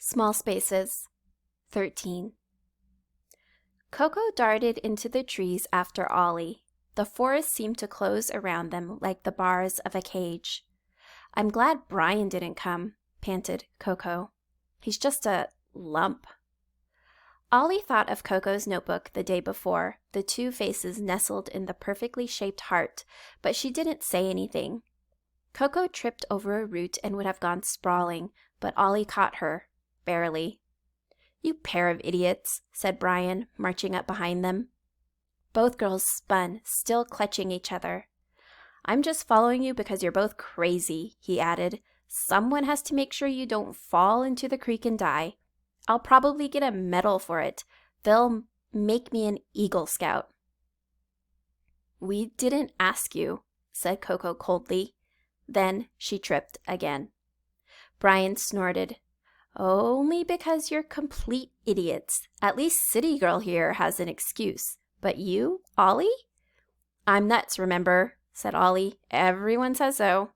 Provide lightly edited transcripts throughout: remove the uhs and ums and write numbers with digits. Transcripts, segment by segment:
Small spaces. 13. Coco darted into the trees after Ollie. The forest seemed to close around them like the bars of a cage. "I'm glad Brian didn't come," panted Coco. "He's just a lump." Ollie thought of Coco's notebook the day before, the two faces nestled in the perfectly shaped heart, but she didn't say anything. Coco tripped over a root and would have gone sprawling, but Ollie caught her. Barely. "You pair of idiots," said Brian, marching up behind them. Both girls spun, still clutching each other. "I'm just following you because you're both crazy," he added. "Someone has to make sure you don't fall into the creek and die. I'll probably get a medal for it. They'll make me an Eagle Scout." "We didn't ask you," said Coco coldly. Then she tripped again. Brian snorted. "Only because you're complete idiots. At least City Girl here has an excuse. But you, Ollie?" "I'm nuts, remember," said Ollie. "Everyone says so."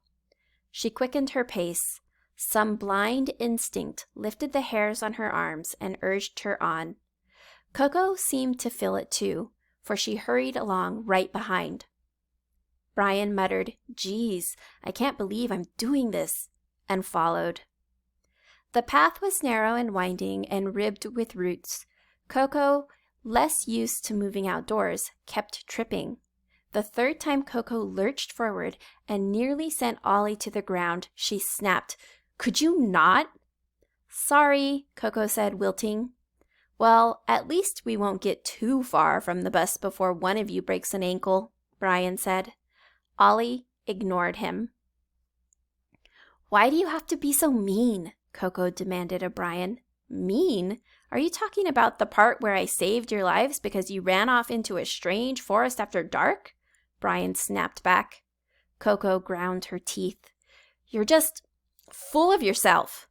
She quickened her pace. Some blind instinct lifted the hairs on her arms and urged her on. Coco seemed to feel it too, for she hurried along right behind. Brian muttered, "Geez, I can't believe I'm doing this," and followed. The path was narrow and winding and ribbed with roots. Coco, less used to moving outdoors, kept tripping. The third time Coco lurched forward and nearly sent Ollie to the ground, she snapped, "Could you not?" "Sorry," Coco said, wilting. "Well, at least we won't get too far from the bus before one of you breaks an ankle," Brian said. Ollie ignored him. "Why do you have to be so mean?" Coco demanded of Brian. "Mean? Are you talking about the part where I saved your lives because you ran off into a strange forest after dark?" Brian snapped back. Coco ground her teeth. "You're just full of yourself."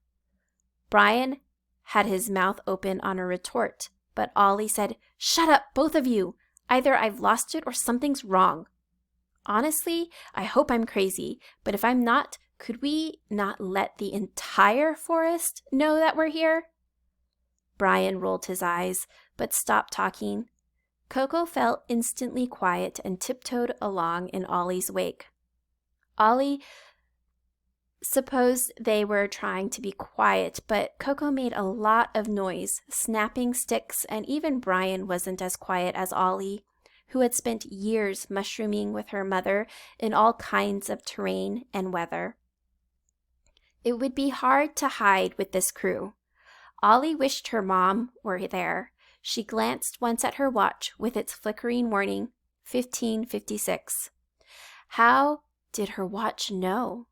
Brian had his mouth open on a retort, but Ollie said, "Shut up, both of you. Either I've lost it or something's wrong. Honestly, I hope I'm crazy, but if I'm not, could we not let the entire forest know that we're here?" Brian rolled his eyes, but stopped talking. Coco felt instantly quiet and tiptoed along in Ollie's wake. Ollie supposed they were trying to be quiet, but Coco made a lot of noise, snapping sticks, and even Brian wasn't as quiet as Ollie, who had spent years mushrooming with her mother in all kinds of terrain and weather. It would be hard to hide with this crew. Ollie wished her mom were there. She glanced once at her watch with its flickering warning, 15:56. How did her watch know?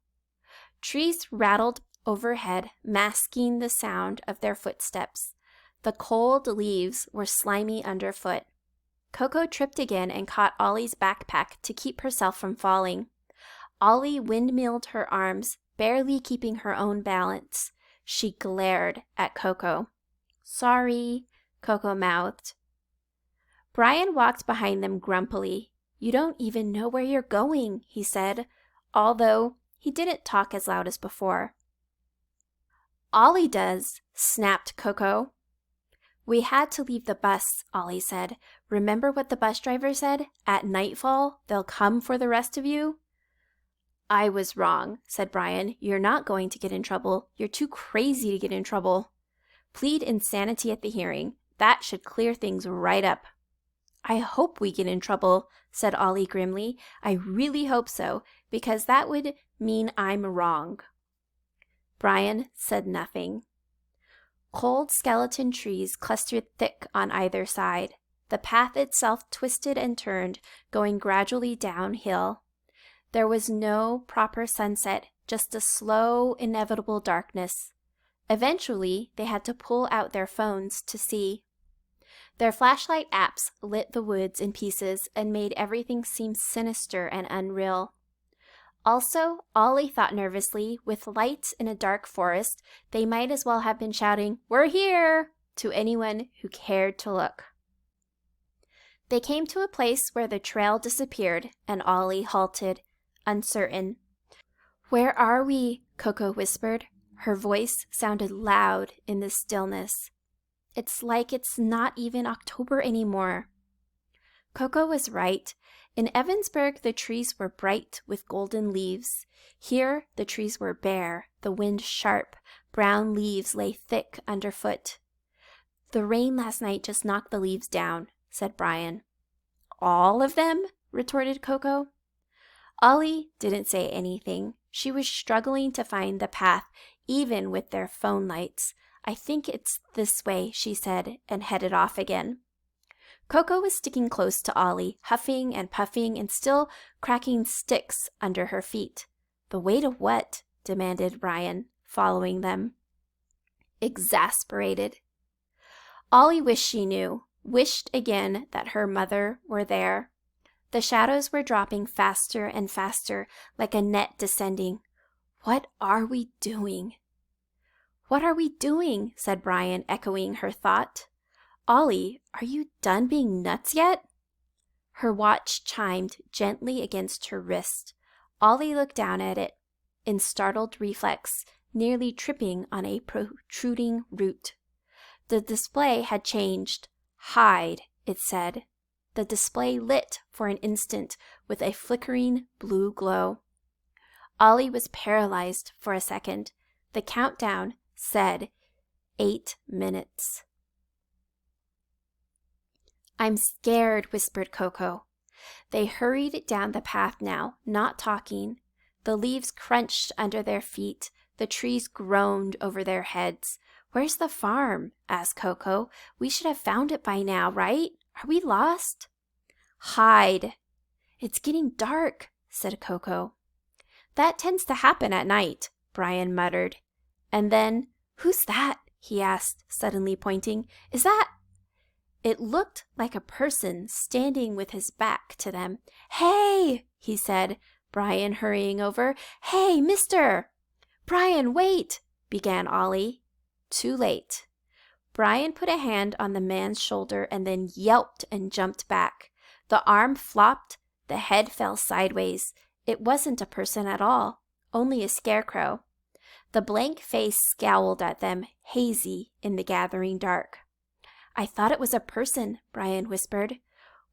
Trees rattled overhead, masking the sound of their footsteps. The cold leaves were slimy underfoot. Coco tripped again and caught Ollie's backpack to keep herself from falling. Ollie windmilled her arms, barely keeping her own balance. She glared at Coco. "Sorry," Coco mouthed. Brian walked behind them grumpily. "You don't even know where you're going," he said, although he didn't talk as loud as before. "Ollie does," snapped Coco. "We had to leave the bus," Ollie said. "Remember what the bus driver said? At nightfall, they'll come for the rest of you." "I was wrong," said Brian. "You're not going to get in trouble. You're too crazy to get in trouble. Plead insanity at the hearing. That should clear things right up." "I hope we get in trouble," said Ollie grimly. "I really hope so, because that would mean I'm wrong." Brian said nothing. Cold skeleton trees clustered thick on either side. The path itself twisted and turned, going gradually downhill. There was no proper sunset, just a slow, inevitable darkness. Eventually, they had to pull out their phones to see. Their flashlight apps lit the woods in pieces and made everything seem sinister and unreal. Also, Ollie thought nervously, with lights in a dark forest, they might as well have been shouting, "We're here!" to anyone who cared to look. They came to a place where the trail disappeared, and Ollie halted, uncertain. "Where are we?" Coco whispered. Her voice sounded loud in the stillness. It's like it's not even October anymore. Coco was right. In Evansburg, the trees were bright with golden leaves. Here, the trees were bare, the wind sharp, brown leaves lay thick underfoot. The rain last night just knocked the leaves down, said Brian. All of them? Retorted Coco. Ollie didn't say anything. She was struggling to find the path, even with their phone lights. I think it's this way, she said, and headed off again. Coco was sticking close to Ollie, huffing and puffing and still cracking sticks under her feet. The way to what? Demanded Brian, following them. Exasperated. Ollie wished she knew, wished again that her mother were there. The shadows were dropping faster and faster, like a net descending. What are we doing? What are we doing? Said Brian, echoing her thought. Ollie, are you done being nuts yet? Her watch chimed gently against her wrist. Ollie looked down at it, in startled reflex, nearly tripping on a protruding root. The display had changed. Hide, it said. The display lit for an instant with a flickering blue glow. Ollie was paralyzed for a second. The countdown said 8 minutes. I'm scared, whispered Coco. They hurried down the path now, not talking. The leaves crunched under their feet. The trees groaned over their heads. Where's the farm? Asked Coco. We should have found it by now, right? Are we lost? Hide. It's getting dark, said Coco. That tends to happen at night, Brian muttered. And then, who's that? He asked, suddenly pointing. Is that? It looked like a person standing with his back to them. Hey, he said, Brian hurrying over. Hey, mister! Brian, wait, began Ollie. Too late. Brian put a hand on the man's shoulder and then yelped and jumped back. The arm flopped, the head fell sideways. It wasn't a person at all, only a scarecrow. The blank face scowled at them, hazy in the gathering dark. I thought it was a person, Brian whispered.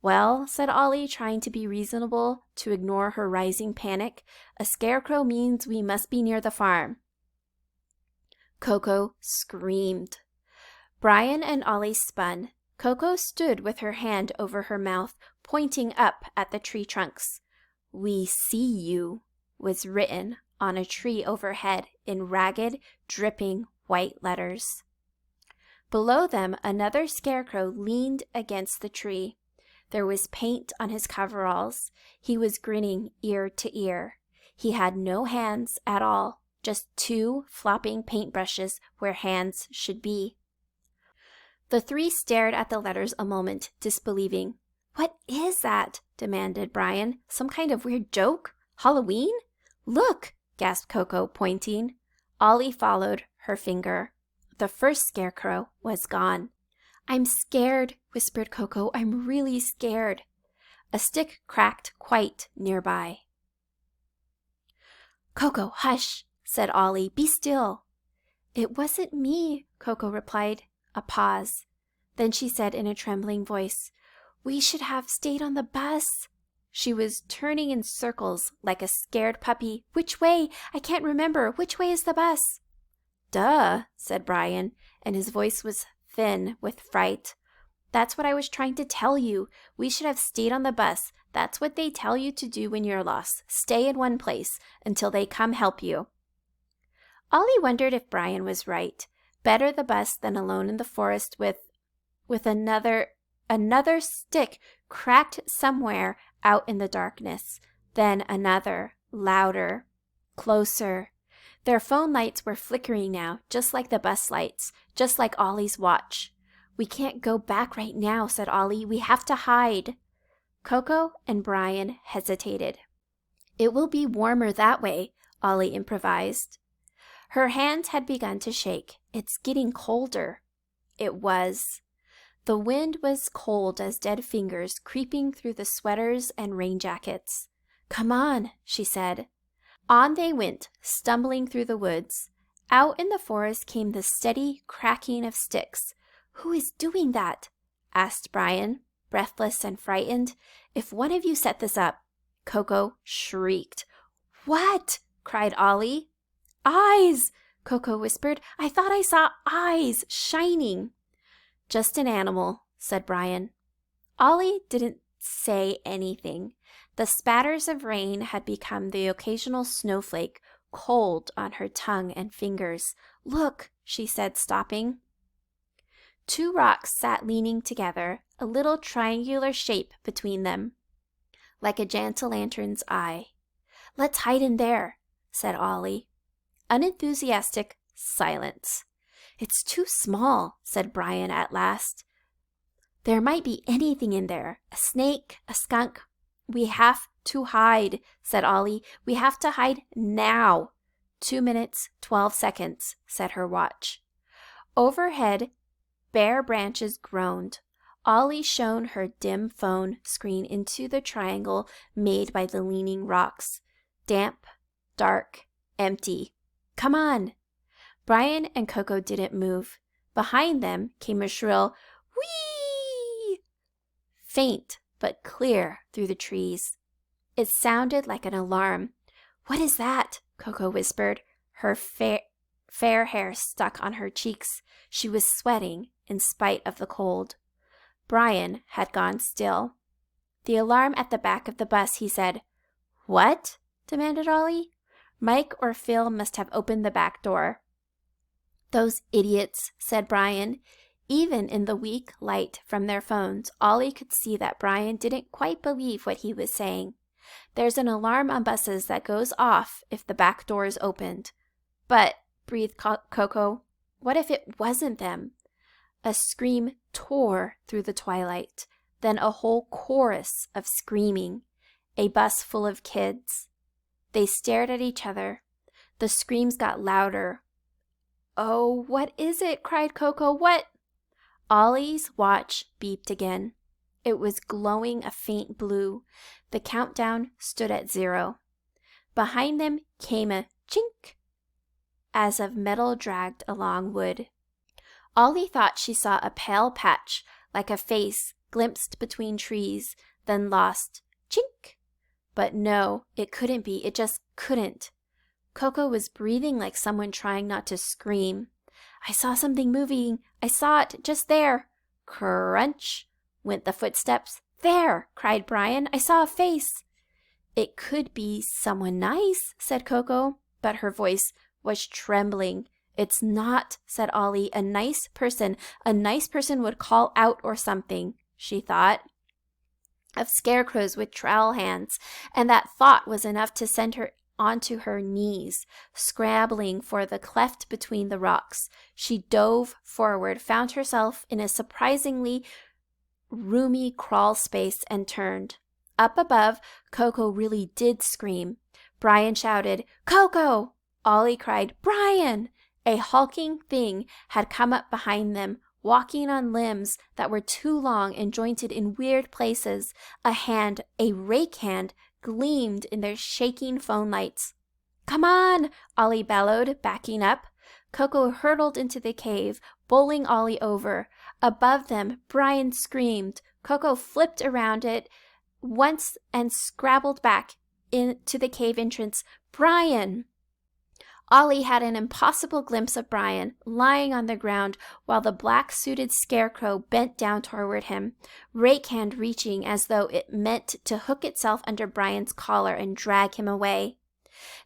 Well, said Ollie, trying to be reasonable, to ignore her rising panic, a scarecrow means we must be near the farm. Coco screamed. Brian and Ollie spun. Coco stood with her hand over her mouth, pointing up at the tree trunks. We see you, was written on a tree overhead in ragged, dripping white letters. Below them, another scarecrow leaned against the tree. There was paint on his coveralls. He was grinning ear to ear. He had no hands at all, just 2 flopping paintbrushes where hands should be. The 3 stared at the letters a moment, disbelieving. What is that? Demanded Brian. Some kind of weird joke? Halloween? Look, gasped Coco, pointing. Ollie followed her finger. The first scarecrow was gone. I'm scared, whispered Coco. I'm really scared. A stick cracked quite nearby. Coco, hush, said Ollie. Be still. It wasn't me, Coco replied. A pause. Then she said in a trembling voice, We should have stayed on the bus. She was turning in circles like a scared puppy. Which way? I can't remember. Which way is the bus? Duh, said Brian, and his voice was thin with fright. That's what I was trying to tell you. We should have stayed on the bus. That's what they tell you to do when you're lost. Stay in one place until they come help you. Ollie wondered if Brian was right. Better the bus than alone in the forest with another stick cracked somewhere out in the darkness. Then another, louder, closer. Their phone lights were flickering now, just like the bus lights, just like Ollie's watch. We can't go back right now, said Ollie. We have to hide. Coco and Brian hesitated. It will be warmer that way, Ollie improvised. Her hands had begun to shake. It's getting colder. It was. The wind was cold as dead fingers creeping through the sweaters and rain jackets. Come on, she said. On they went, stumbling through the woods. Out in the forest came the steady cracking of sticks. "Who is doing that?" asked Brian, breathless and frightened. "If one of you set this up," Coco shrieked. "What?" cried Ollie. "Eyes!" Coco whispered. "I thought I saw eyes shining." "Just an animal," said Brian. Ollie didn't say anything. The spatters of rain had become the occasional snowflake, cold on her tongue and fingers. "Look," she said, stopping. Two rocks sat leaning together, a little triangular shape between them, like a jack-o'-lantern's eye. "Let's hide in there," said Ollie. Unenthusiastic silence. "It's too small," said Brian at last. "There might be anything in there, a snake, a skunk." "We have to hide," said Ollie. "We have to hide now." 2 minutes, 12 seconds, said her watch. Overhead, bare branches groaned. Ollie shone her dim phone screen into the triangle made by the leaning rocks. Damp, dark, empty. "Come on." Brian and Coco didn't move. Behind them came a shrill "whee!" faint but clear through the trees. It sounded like an alarm. "What is that?" Coco whispered. Her fair hair stuck on her cheeks. She was sweating in spite of the cold. Brian had gone still. "The alarm at the back of the bus," he said. "What?" demanded Ollie. "Mike or Phil must have opened the back door." "Those idiots," said Brian. Even in the weak light from their phones, Ollie could see that Brian didn't quite believe what he was saying. "There's an alarm on buses that goes off if the back door is opened." "But," breathed Coco, "what if it wasn't them?" A scream tore through the twilight, then a whole chorus of screaming. A bus full of kids. They stared at each other. The screams got louder. "Oh, what is it?" cried Coco. "What?" Ollie's watch beeped again. It was glowing a faint blue. The countdown stood at 0. Behind them came a chink, as of metal dragged along wood. Ollie thought she saw a pale patch, like a face, glimpsed between trees, then lost. Chink! But no, it couldn't be. It just couldn't. Coco was breathing like someone trying not to scream. "I saw something moving. I saw it just there." Crunch went the footsteps. "There!" cried Brian. "I saw a face." "It could be someone nice," said Coco, but her voice was trembling. "It's not," said Ollie. A nice person would call out or something," she thought of scarecrows with trowel hands, and that thought was enough to send her onto her knees, scrambling for the cleft between the rocks. She dove forward, found herself in a surprisingly roomy crawl space, and turned. Up above, Coco really did scream. Brian shouted, "Coco!" Ollie cried, "Brian!" A hulking thing had come up behind them, walking on limbs that were too long and jointed in weird places. A hand, a rake hand, gleamed in their shaking phone lights. "Come on!" Ollie bellowed, backing up. Coco hurtled into the cave, bowling Ollie over. Above them, Brian screamed. Coco flipped around it once and scrabbled back into the cave entrance. "Brian!" Ollie had an impossible glimpse of Brian, lying on the ground, while the black-suited scarecrow bent down toward him, rake hand reaching as though it meant to hook itself under Brian's collar and drag him away.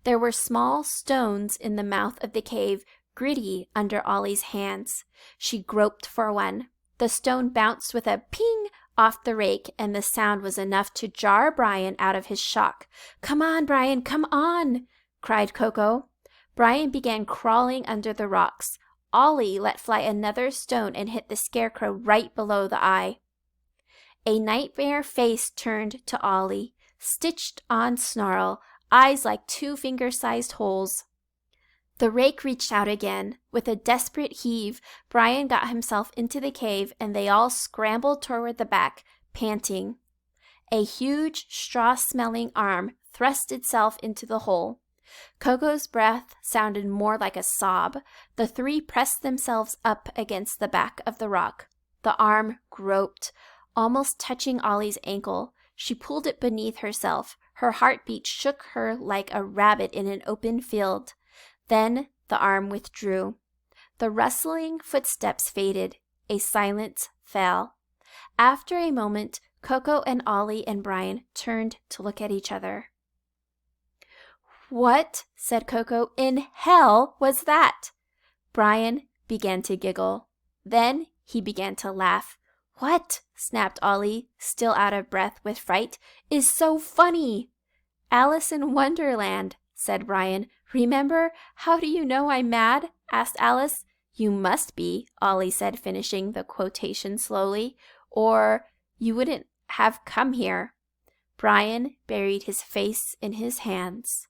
There were small stones in the mouth of the cave, gritty under Ollie's hands. She groped for one. The stone bounced with a ping off the rake, and the sound was enough to jar Brian out of his shock. "Come on, Brian, come on!" cried Coco. Brian began crawling under the rocks. Ollie let fly another stone and hit the scarecrow right below the eye. A nightmare face turned to Ollie, stitched on snarl, eyes like 2 finger-sized holes. The rake reached out again. With a desperate heave, Brian got himself into the cave, and they all scrambled toward the back, panting. A huge, straw-smelling arm thrust itself into the hole. Coco's breath sounded more like a sob. The three pressed themselves up against the back of the rock. The arm groped, almost touching Ollie's ankle. She pulled it beneath herself. Her heartbeat shook her like a rabbit in an open field. Then the arm withdrew. The rustling footsteps faded. A silence fell. After a moment, Coco and Ollie and Brian turned to look at each other. "What," said Coco, "in hell was that?" Brian began to giggle. Then he began to laugh. "What," snapped Ollie, still out of breath with fright, "is so funny?" "Alice in Wonderland," said Brian. "Remember, how do you know I'm mad?" asked Alice. "You must be," Ollie said, finishing the quotation slowly, "or you wouldn't have come here." Brian buried his face in his hands.